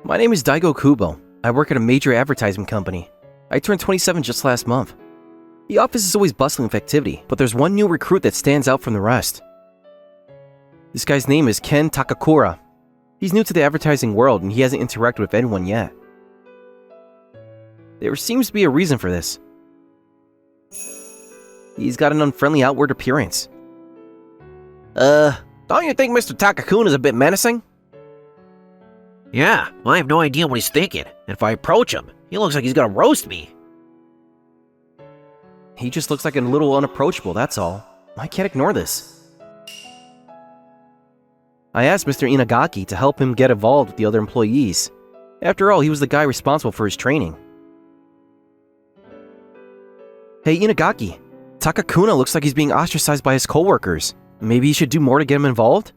My name is Daigo Kubo. I work at a major advertising company. I turned 27 just last month. The office is always bustling with activity, but there's one new recruit that stands out from the rest. This guy's name is Ken Takakura. He's new to the advertising world and he hasn't interacted with anyone yet. There seems to be a reason for this. He's got an unfriendly outward appearance. Don't you think Mr. Takakuna is a bit menacing? Yeah, I have no idea what he's thinking. And if I approach him, he looks like he's gonna roast me. He just looks like a little unapproachable, that's all. I can't ignore this. I asked Mr. Inagaki to help him get involved with the other employees. After all, he was the guy responsible for his training. Hey Inagaki, Takakuna looks like he's being ostracized by his coworkers. Maybe he should do more to get him involved?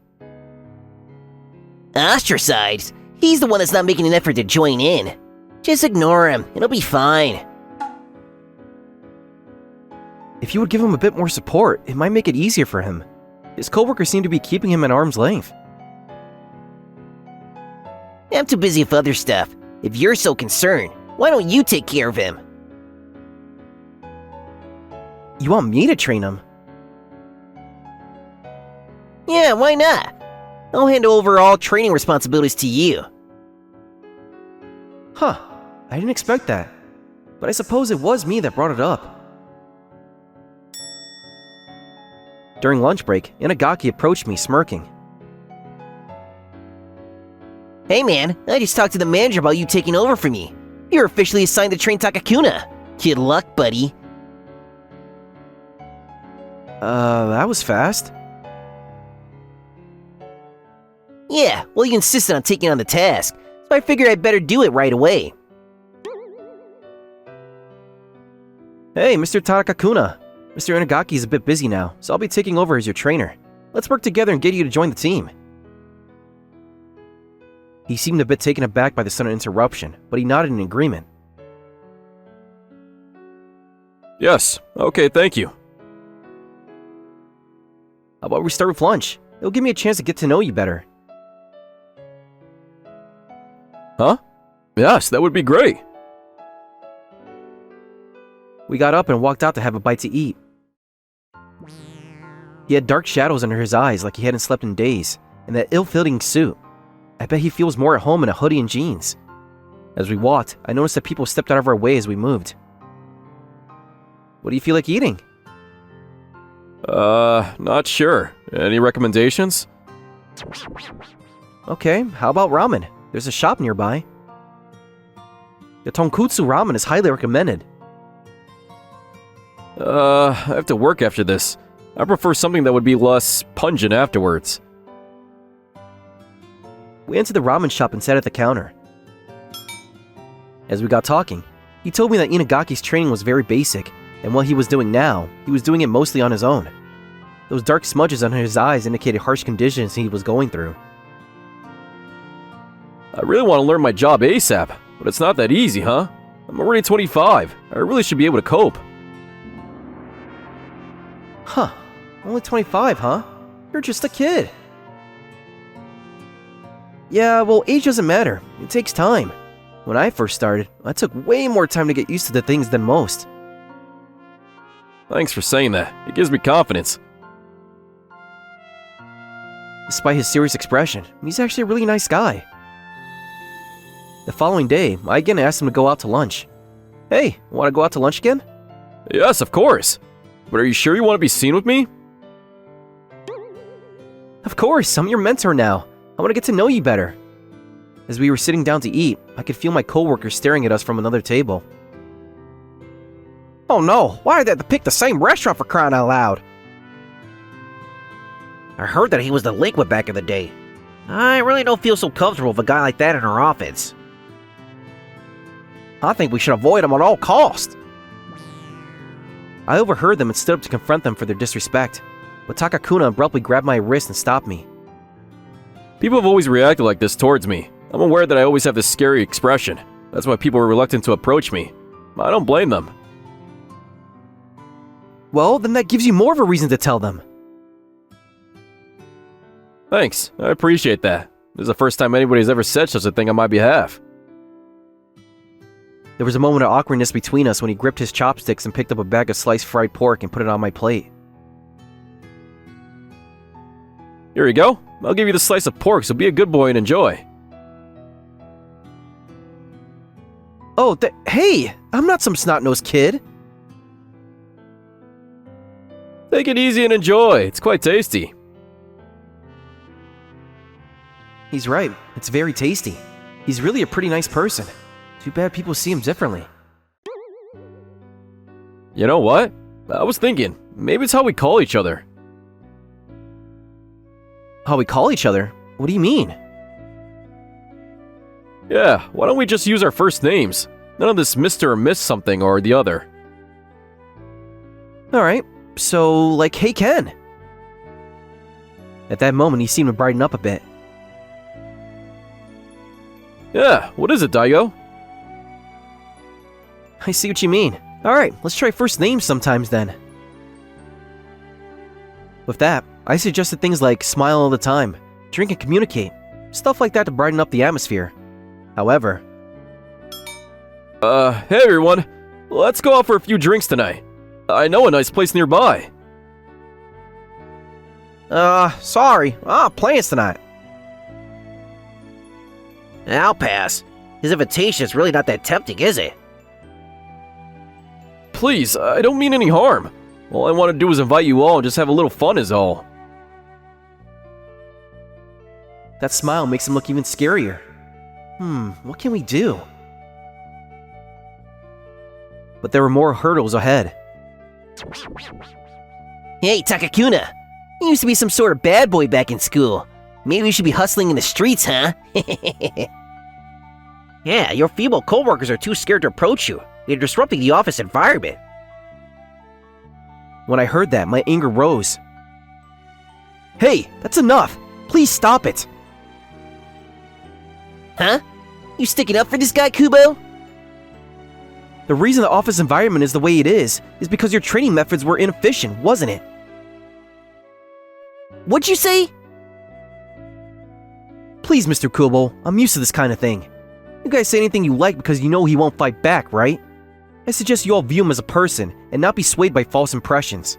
Ostracized? He's the one that's not making an effort to join in. Just ignore him, it'll be fine. If you would give him a bit more support, it might make it easier for him. His coworkers seem to be keeping him at arm's length. I'm too busy with other stuff. If you're so concerned, why don't you take care of him? You want me to train him? Yeah, why not? I'll hand over all training responsibilities to you. Huh, I didn't expect that. But I suppose it was me that brought it up. During lunch break, Inagaki approached me smirking. Hey man, I just talked to the manager about you taking over for me. You're officially assigned to train Takakuna. Good luck, buddy. That was fast. Yeah, well you insisted on taking on the task, so I figured I'd better do it right away. Hey, Mr. Takakuna. Mr. Inagaki is a bit busy now, so I'll be taking over as your trainer. Let's work together and get you to join the team. He seemed a bit taken aback by the sudden interruption, but he nodded in agreement. Yes, okay, thank you. How about we start with lunch? It'll give me a chance to get to know you better. Huh? Yes, that would be great. We got up and walked out to have a bite to eat. He had dark shadows under his eyes like he hadn't slept in days, and that ill-fitting suit. I bet he feels more at home in a hoodie and jeans. As we walked, I noticed that people stepped out of our way as we moved. What do you feel like eating? Not sure. Any recommendations? Okay, how about ramen? There's a shop nearby. The tonkotsu ramen is highly recommended. I have to work after this. I prefer something that would be less pungent afterwards. We entered the ramen shop and sat at the counter. As we got talking, he told me that Inagaki's training was very basic, and what he was doing now, he was doing it mostly on his own. Those dark smudges under his eyes indicated harsh conditions he was going through. I really want to learn my job ASAP, but it's not that easy, huh? I'm already 25. I really should be able to cope. Huh, only 25, huh? You're just a kid. Yeah, well, age doesn't matter. It takes time. When I first started, I took way more time to get used to the things than most. Thanks for saying that. It gives me confidence. Despite his serious expression, he's actually a really nice guy. The following day, I again asked him to go out to lunch. Hey, want to go out to lunch again? Yes, of course. But are you sure you want to be seen with me? Of course, I'm your mentor now. I want to get to know you better. As we were sitting down to eat, I could feel my coworkers staring at us from another table. Oh no, why did they have to pick the same restaurant for crying out loud? I heard that he was delinquent back in the day. I really don't feel so comfortable with a guy like that in our office. I think we should avoid him at all costs. I overheard them and stood up to confront them for their disrespect, but Takakuna abruptly grabbed my wrist and stopped me. People have always reacted like this towards me. I'm aware that I always have this scary expression. That's why people are reluctant to approach me. I don't blame them. Well, then that gives you more of a reason to tell them. Thanks, I appreciate that. This is the first time anybody's ever said such a thing on my behalf. There was a moment of awkwardness between us when he gripped his chopsticks and picked up a bag of sliced fried pork and put it on my plate. Here you go. I'll give you the slice of pork, so be a good boy and enjoy. Oh, hey! I'm not some snot-nosed kid! Take it easy and enjoy. It's quite tasty. He's right. It's very tasty. He's really a pretty nice person. Too bad people see him differently. You know what? I was thinking, maybe it's how we call each other. How we call each other? What do you mean? Yeah, why don't we just use our first names? None of this Mr. or Miss something or the other. Alright, so like, hey Ken! At that moment, he seemed to brighten up a bit. Yeah, what is it, Daigo? I see what you mean. Alright, let's try first names sometimes then. With that, I suggested things like smile all the time, drink and communicate, stuff like that to brighten up the atmosphere. However... Hey everyone, let's go out for a few drinks tonight. I know a nice place nearby. Sorry, plans tonight. I'll pass. His invitation is really not that tempting, is it? Please, I don't mean any harm. All I want to do is invite you all and just have a little fun is all. That smile makes him look even scarier. What can we do? But there were more hurdles ahead. Hey, Takakuna! You used to be some sort of bad boy back in school. Maybe you should be hustling in the streets, huh? Yeah, your female coworkers are too scared to approach you. They're disrupting the office environment. When I heard that, my anger rose. Hey, that's enough! Please stop it! Huh? You sticking up for this guy, Kubo? The reason the office environment is the way it is because your training methods were inefficient, wasn't it? What'd you say? Please, Mr. Kubo, I'm used to this kind of thing. You guys say anything you like because you know he won't fight back, right? I suggest you all view him as a person and not be swayed by false impressions.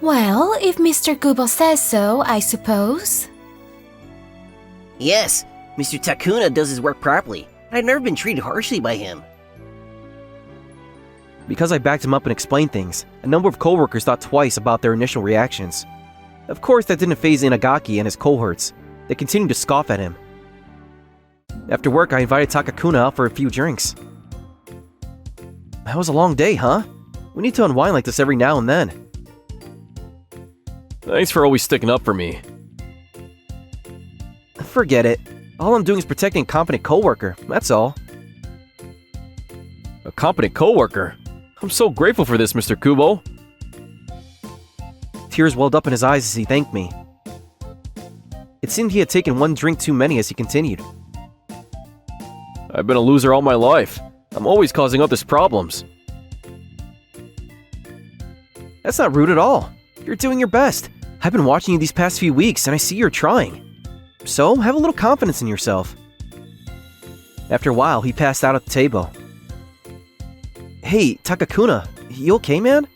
Well, if Mr. Kubo says so, I suppose. Yes, Mr. Takuna does his work properly. I've never been treated harshly by him. Because I backed him up and explained things, a number of coworkers thought twice about their initial reactions. Of course, that didn't faze Inagaki and his cohorts. They continued to scoff at him. After work, I invited Takakuna out for a few drinks. That was a long day, huh? We need to unwind like this every now and then. Thanks for always sticking up for me. Forget it. All I'm doing is protecting a competent coworker, that's all. A competent coworker? I'm so grateful for this, Mr. Kubo. Tears welled up in his eyes as he thanked me. It seemed he had taken one drink too many as he continued. I've been a loser all my life. I'm always causing others problems. That's not rude at all. You're doing your best. I've been watching you these past few weeks and I see you're trying. So, have a little confidence in yourself. After a while, he passed out at the table. Hey, Takakuna, you okay, man?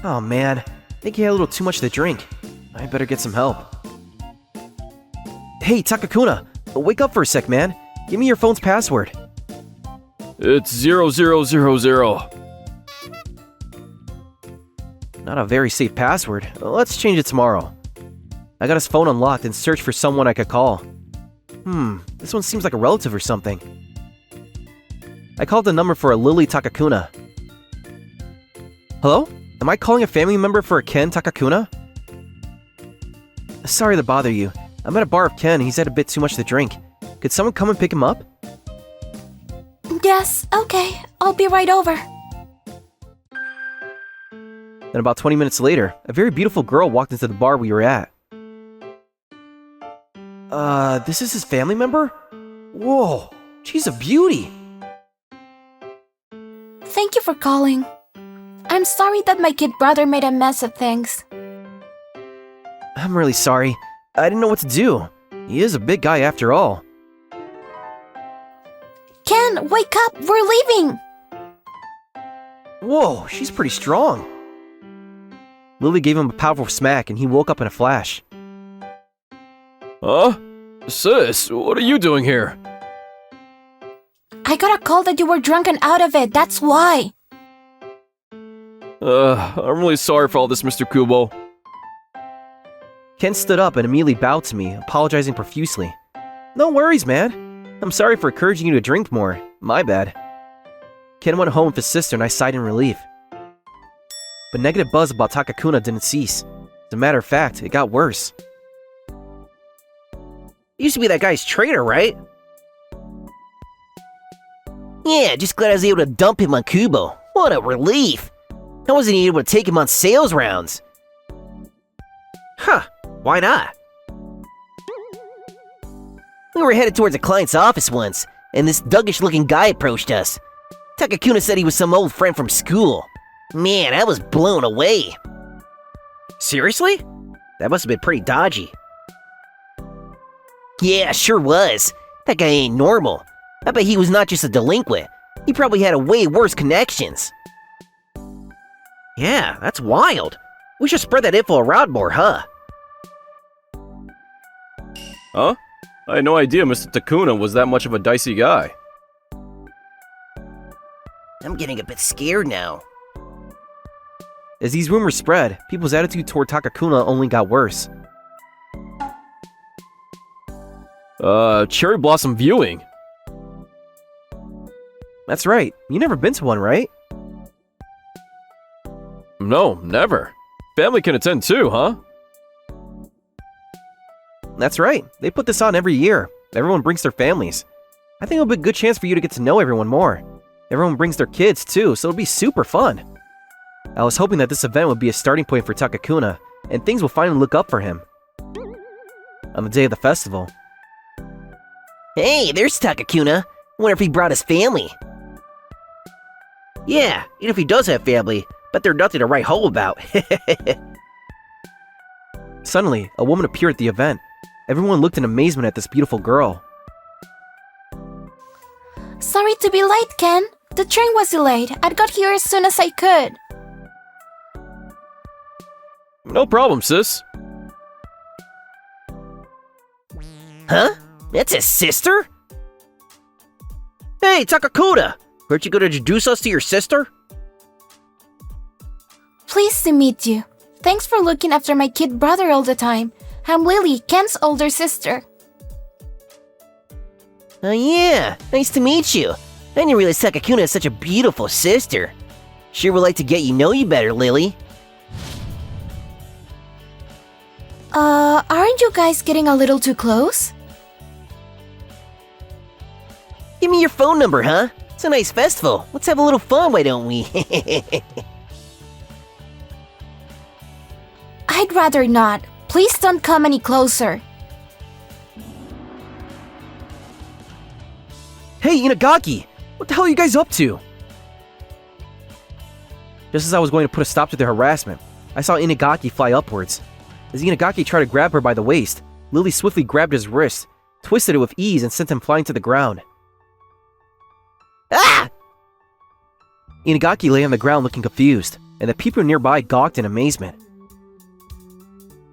Oh man, I think he had a little too much to drink. I better get some help. Hey, Takakuna, wake up for a sec, man. Give me your phone's password. It's 0000. Not a very safe password. Let's change it tomorrow. I got his phone unlocked and searched for someone I could call. This one seems like a relative or something. I called the number for a Lily Takakuna. Hello? Am I calling a family member for a Ken Takakuna? Sorry to bother you. I'm at a bar of Ken and he's had a bit too much to drink. Could someone come and pick him up? Yes, okay. I'll be right over. Then about 20 minutes later, a very beautiful girl walked into the bar we were at. This is his family member? Whoa, she's a beauty! Thank you for calling. I'm sorry that my kid brother made a mess of things. I'm really sorry. I didn't know what to do. He is a big guy after all. Ken, wake up! We're leaving! Whoa, she's pretty strong. Lily gave him a powerful smack and he woke up in a flash. Huh? Sis, what are you doing here? I got a call that you were drunk and out of it, that's why! I'm really sorry for all this, Mr. Kubo. Ken stood up and immediately bowed to me, apologizing profusely. No worries, man. I'm sorry for encouraging you to drink more. My bad. Ken went home with his sister and I sighed in relief. But negative buzz about Takakuna didn't cease. As a matter of fact, it got worse. Used to be that guy's trainer, right? Yeah, just glad I was able to dump him on Kubo. What a relief! I wasn't even able to take him on sales rounds. Huh, why not? We were headed towards a client's office once, and this duggish-looking guy approached us. Takakuna said he was some old friend from school. Man, I was blown away. Seriously? That must have been pretty dodgy. Yeah, sure was. That guy ain't normal. I bet he was not just a delinquent. He probably had a way worse connections. Yeah, that's wild. We should spread that info around more, huh? Huh? I had no idea Mr. Takuna was that much of a dicey guy. I'm getting a bit scared now. As these rumors spread, people's attitude toward Takakuna only got worse. Cherry Blossom viewing. That's right, you never been to one, right? No, never. Family can attend too, huh? That's right, they put this on every year. Everyone brings their families. I think it'll be a good chance for you to get to know everyone more. Everyone brings their kids too, so it'll be super fun. I was hoping that this event would be a starting point for Takakuna, and things will finally look up for him. On the day of the festival. Hey, there's Takakuna. Wonder if he brought his family. Yeah, even if he does have family, but they're nothing to write home about. Suddenly, a woman appeared at the event. Everyone looked in amazement at this beautiful girl. Sorry to be late, Ken. The train was delayed. I got here as soon as I could. No problem, sis. Huh? That's his sister? Hey, Takakuna! Weren't you going to introduce us to your sister? Pleased to meet you. Thanks for looking after my kid brother all the time. I'm Lily, Ken's older sister. Oh yeah, nice to meet you. I didn't realize Takakuna is such a beautiful sister. Sure would like to get you know you better, Lily. Aren't you guys getting a little too close? Give me your phone number, huh? It's a nice festival. Let's have a little fun, why don't we? I'd rather not. Please don't come any closer. Hey, Inagaki! What the hell are you guys up to? Just as I was going to put a stop to the harassment, I saw Inagaki fly upwards. As Inagaki tried to grab her by the waist, Lily swiftly grabbed his wrist, twisted it with ease, and sent him flying to the ground. Ah! Inagaki lay on the ground looking confused, and the people nearby gawked in amazement.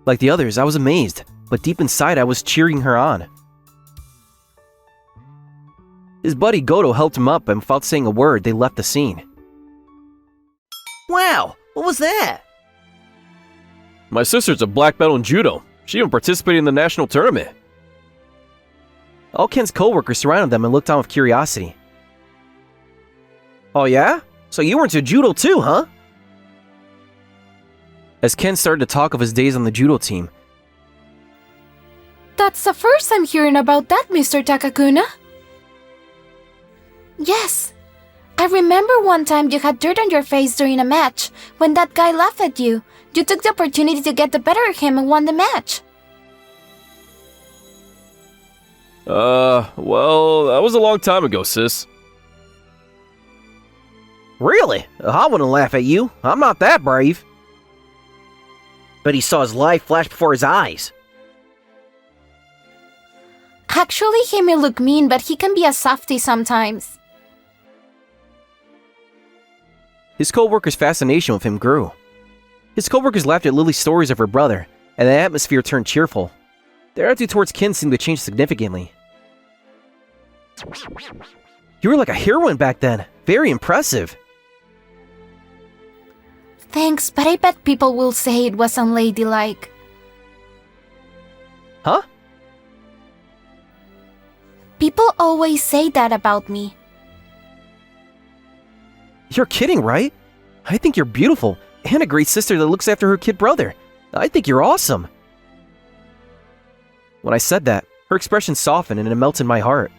Like the others, I was amazed, but deep inside I was cheering her on. His buddy Goto helped him up, and without saying a word, they left the scene. Wow, what was that? My sister's a black belt in Judo. She even participated in the national tournament. All Ken's co-workers surrounded them and looked on with curiosity. Oh yeah? So you were into Judo too, huh? As Ken started to talk of his days on the Judo team. That's the first I'm hearing about that, Mr. Takakuna. Yes. I remember one time you had dirt on your face during a match. When that guy laughed at you, you took the opportunity to get the better of him and won the match. Well, that was a long time ago, sis. Really? I wouldn't laugh at you. I'm not that brave. but he saw his life flash before his eyes. Actually, he may look mean, but he can be a softie sometimes. His co-workers' fascination with him grew. His co-workers laughed at Lily's stories of her brother, and the atmosphere turned cheerful. Their attitude towards Kin seemed to change significantly. You were like a heroine back then. Very impressive. Thanks, but I bet people will say it was unladylike. Huh? People always say that about me. You're kidding, right? I think you're beautiful, and a great sister that looks after her kid brother. I think you're awesome. When I said that, her expression softened and it melted my heart.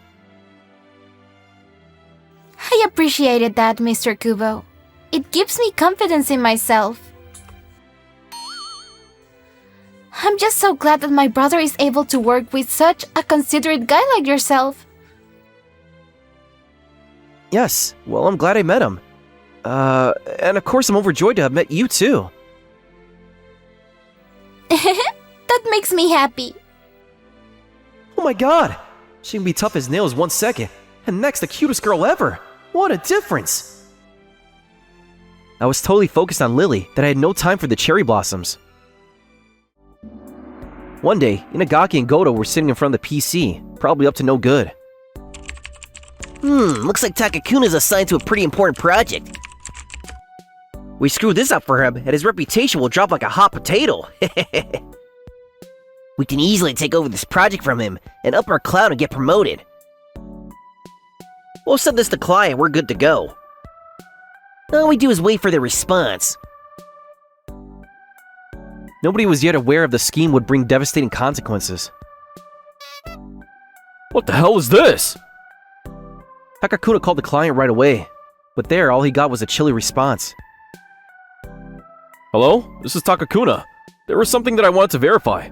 I appreciated that, Mr. Kubo. It gives me confidence in myself. I'm just so glad that my brother is able to work with such a considerate guy like yourself. Yes, well, I'm glad I met him. And of course I'm overjoyed to have met you too. That makes me happy. Oh my god! She can be tough as nails 1 second, and next the cutest girl ever! What a difference! I was totally focused on Lily that I had no time for the cherry blossoms. One day, Inagaki and Goto were sitting in front of the PC, probably up to no good. Looks like Takakuna's assigned to a pretty important project. We screwed this up for him, and his reputation will drop like a hot potato. We can easily take over this project from him and up our cloud and get promoted. We'll send this to client, we're good to go. All we do is wait for their response. Nobody was yet aware of the scheme would bring devastating consequences. What the hell is this? Takakuna called the client right away, but there all he got was a chilly response. Hello? This is Takakuna. There was something that I wanted to verify.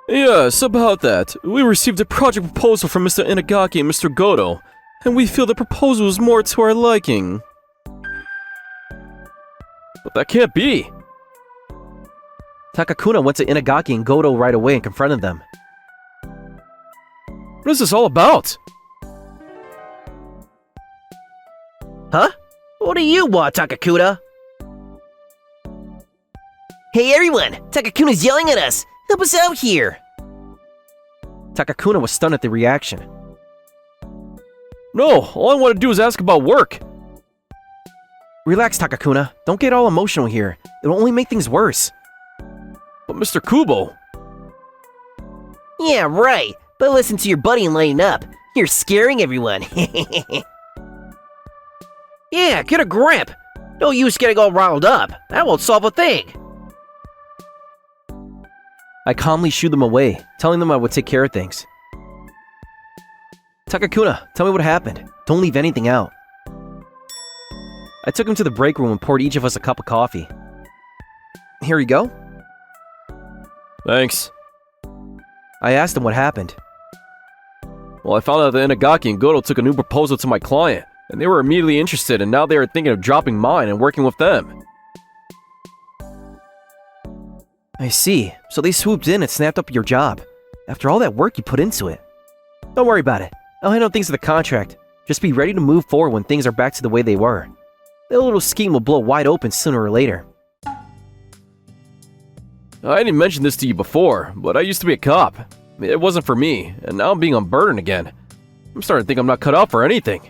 Yes, about that. We received a project proposal from Mr. Inagaki and Mr. Goto, and we feel the proposal is more to our liking. But that can't be. Takakuna went to Inagaki and Goto right away and confronted them. What is this all about? Huh? What do you want, Takakuna? Hey everyone! Takakuna's yelling at us! Help us out here! Takakuna was stunned at the reaction. No, all I want to do is ask about work. Relax, Takakuna. Don't get all emotional here. It'll only make things worse. But Mr. Kubo... Yeah, right. But listen to your buddy and lighten up. You're scaring everyone. Yeah, get a grip. No use getting all riled up. That won't solve a thing. I calmly shooed them away, telling them I would take care of things. Takakuna, tell me what happened. Don't leave anything out. I took him to the break room and poured each of us a cup of coffee. Here you go. Thanks. I asked him what happened. Well, I found out that Inagaki and Goto took a new proposal to my client, and they were immediately interested, and now they are thinking of dropping mine and working with them. I see. So they swooped in and snapped up your job. After all that work you put into it. Don't worry about it. I'll handle things with the contract. Just be ready to move forward when things are back to the way they were. That little scheme will blow wide open sooner or later. I didn't mention this to you before, but I used to be a cop. It wasn't for me, and now I'm being unburdened again. I'm starting to think I'm not cut out for anything.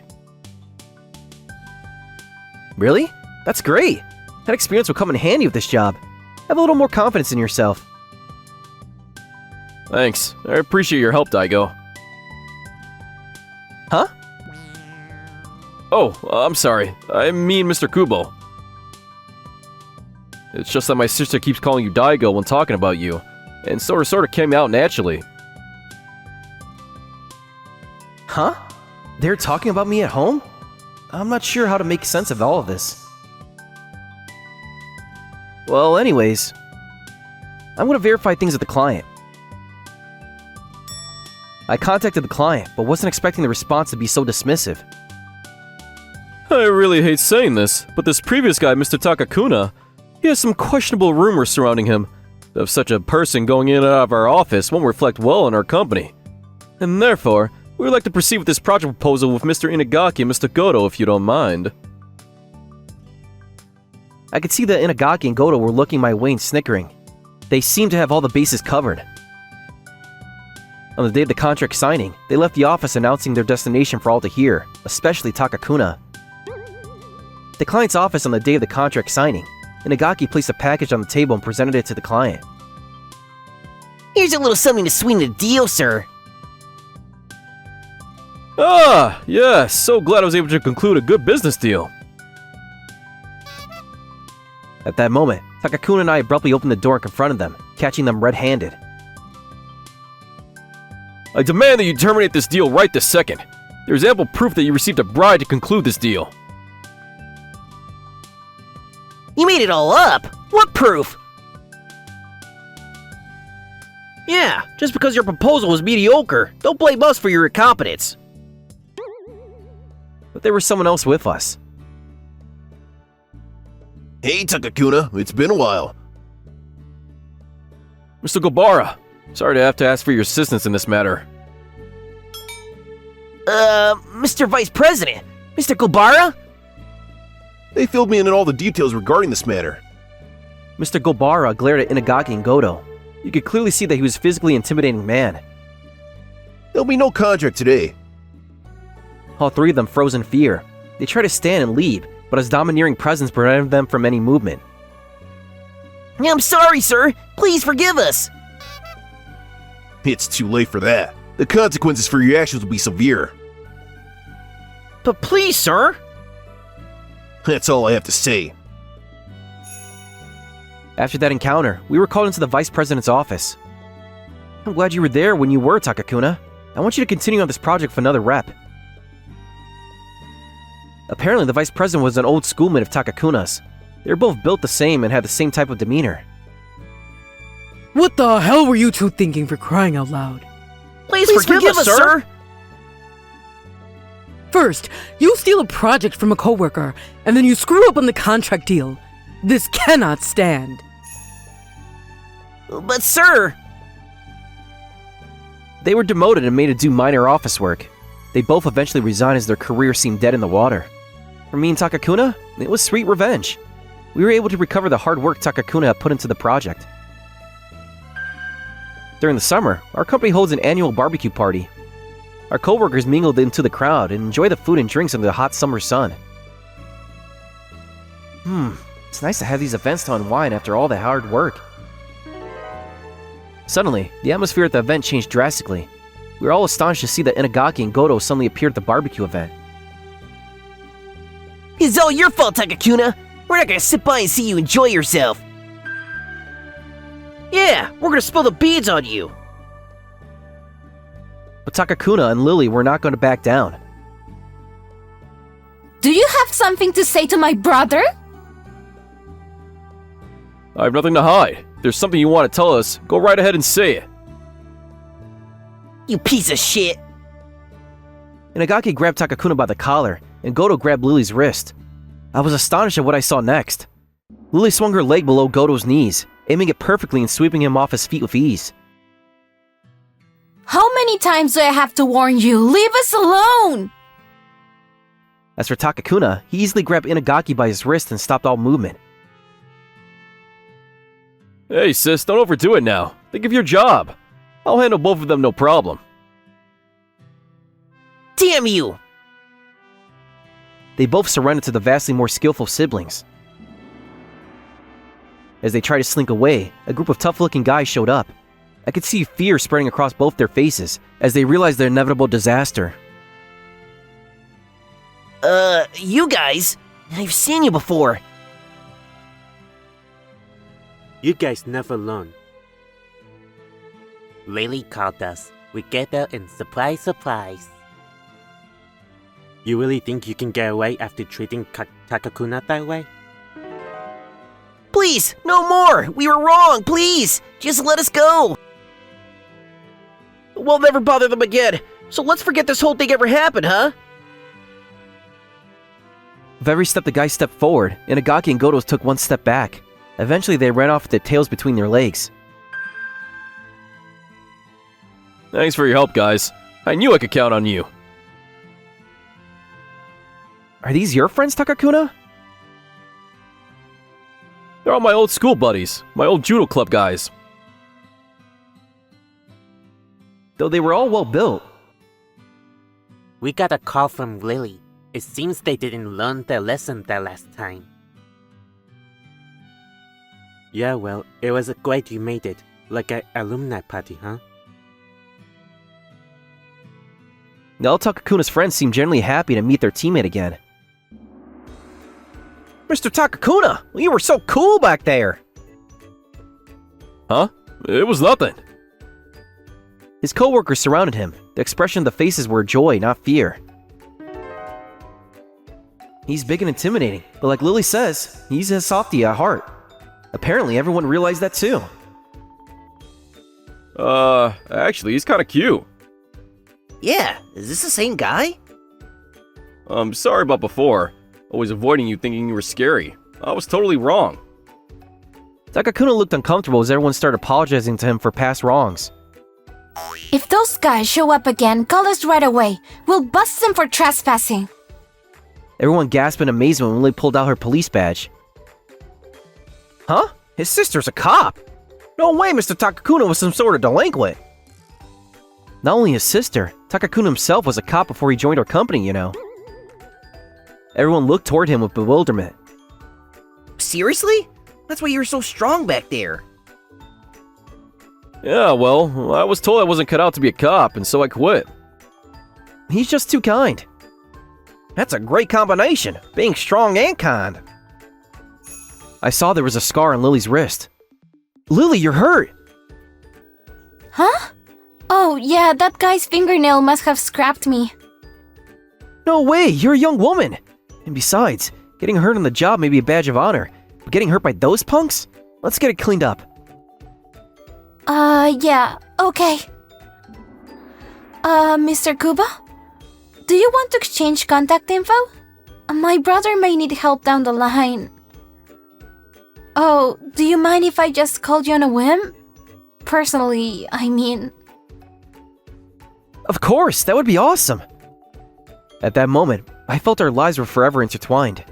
Really? That's great. That experience will come in handy with this job. Have a little more confidence in yourself. Thanks. I appreciate your help, Daigo. Huh? Oh, I'm sorry. I mean Mr. Kubo. It's just that my sister keeps calling you Daigo when talking about you, and so it sort of came out naturally. Huh? They're talking about me at home? I'm not sure how to make sense of all of this. Well, anyways, I'm gonna verify things with the client. I contacted the client, but wasn't expecting the response to be so dismissive. I really hate saying this, but this previous guy, Mr. Takakuna, He has some questionable rumors surrounding him. Of such a person going in and out of our office won't reflect well on our company. And therefore, we would like to proceed with this project proposal with Mr. Inagaki and Mr. Goto if you don't mind. I could see that Inagaki and Goto were looking my way and snickering. They seemed to have all the bases covered. On the day of the contract signing, they left the office announcing their destination for all to hear, especially Takakuna. The client's office on the day of the contract signing, Inagaki placed a package on the table and presented it to the client. Here's a little something to sweeten the deal, sir. Ah, yes, so glad I was able to conclude a good business deal. At that moment, Takakuna and I abruptly opened the door and confronted them, catching them red-handed. I demand that you terminate this deal right this second. There is ample proof that you received a bribe to conclude this deal. You made it all up. What proof? Yeah, just because your proposal was mediocre, don't blame us for your incompetence. But there was someone else with us. Hey Takakuna, it's been a while. Mr. Gobara, sorry to have to ask for your assistance in this matter. Mr. Vice President? Mr. Gobara? They filled me in on all the details regarding this matter. Mr. Gobara glared at Inagaki and Goto. You could clearly see that he was a physically intimidating man. There'll be no contract today. All three of them froze in fear. They tried to stand and leave, but his domineering presence prevented them from any movement. I'm sorry, sir. Please forgive us. It's too late for that. The consequences for your actions will be severe. But please, sir. That's all I have to say. After that encounter, we were called into the Vice President's office. I'm glad you were there when you were, Takakuna. I want you to continue on this project with another rep. Apparently, the Vice President was an old schoolmate of Takakuna's. They were both built the same and had the same type of demeanor. What the hell were you two thinking, for crying out loud? Please forgive us, sir. First, you steal a project from a coworker, and then you screw up on the contract deal. This cannot stand. But, sir... They were demoted and made to do minor office work. They both eventually resigned as their career seemed dead in the water. For me and Takakuna, it was sweet revenge. We were able to recover the hard work Takakuna had put into the project. During the summer, our company holds an annual barbecue party. Our coworkers mingled into the crowd and enjoy the food and drinks under the hot summer sun. It's nice to have these events to unwind after all the hard work. Suddenly, the atmosphere at the event changed drastically. We were all astonished to see that Inagaki and Goto suddenly appeared at the barbecue event. It's all your fault, Takakuna. We're not gonna sit by and see you enjoy yourself. Yeah, we're gonna spill the beans on you. But Takakuna and Lily were not going to back down. Do you have something to say to my brother? I have nothing to hide. If there's something you want to tell us, go right ahead and say it. You piece of shit. Inagaki grabbed Takakuna by the collar, and Goto grabbed Lily's wrist. I was astonished at what I saw next. Lily swung her leg below Goto's knees, aiming it perfectly and sweeping him off his feet with ease. How many times do I have to warn you? Leave us alone! As for Takakuna, he easily grabbed Inagaki by his wrist and stopped all movement. Hey sis, don't overdo it now. Think of your job. I'll handle both of them no problem. Damn you! They both surrendered to the vastly more skillful siblings. As they tried to slink away, a group of tough-looking guys showed up. I could see fear spreading across both their faces as they realized their inevitable disaster. You guys? I've seen you before. You guys never learn. Lily called us. We get there and surprise, surprise. You really think you can get away after treating Takakuna that way? Please, no more! We were wrong, please! Just let us go! We'll never bother them again, so let's forget this whole thing ever happened, huh? With every step the guys stepped forward, Inagaki and Goto took one step back. Eventually, they ran off with their tails between their legs. Thanks for your help, guys. I knew I could count on you. Are these your friends, Takakuna? They're all my old school buddies, my old judo club guys. Though they were all well built. We got a call from Lily. It seems they didn't learn their lesson that last time. Yeah, well, it was great you made it. Like an alumni party, huh? All Takakuna's friends seemed generally happy to meet their teammate again. Mr. Takakuna, you were so cool back there! Huh? It was nothing. His co-workers surrounded him. The expression of the faces were joy, not fear. He's big and intimidating, but like Lily says, he's a softie at heart. Apparently, everyone realized that too. Actually, he's kinda cute. Yeah, is this the same guy? I'm sorry about before. Always avoiding you thinking you were scary. I was totally wrong. Takakuna looked uncomfortable as everyone started apologizing to him for past wrongs. If those guys show up again, call us right away. We'll bust them for trespassing. Everyone gasped in amazement when Lily pulled out her police badge. Huh? His sister's a cop! No way Mr. Takakuna was some sort of delinquent! Not only his sister, Takakuna himself was a cop before he joined our company, you know. Everyone looked toward him with bewilderment. Seriously? That's why you were so strong back there. Yeah, well, I was told I wasn't cut out to be a cop, and so I quit. He's just too kind. That's a great combination, being strong and kind. I saw there was a scar on Lily's wrist. Lily, you're hurt! Huh? Oh, yeah, that guy's fingernail must have scrapped me. No way, you're a young woman! And besides, getting hurt on the job may be a badge of honor, but getting hurt by those punks? Let's get it cleaned up. Yeah, okay. Mr. Kuba? Do you want to exchange contact info? My brother may need help down the line. Oh, do you mind if I just called you on a whim? Personally, I mean... Of course, that would be awesome! At that moment, I felt our lives were forever intertwined.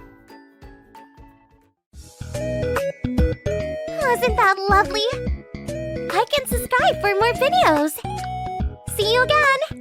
Wasn't that lovely? I can subscribe for more videos. See you again!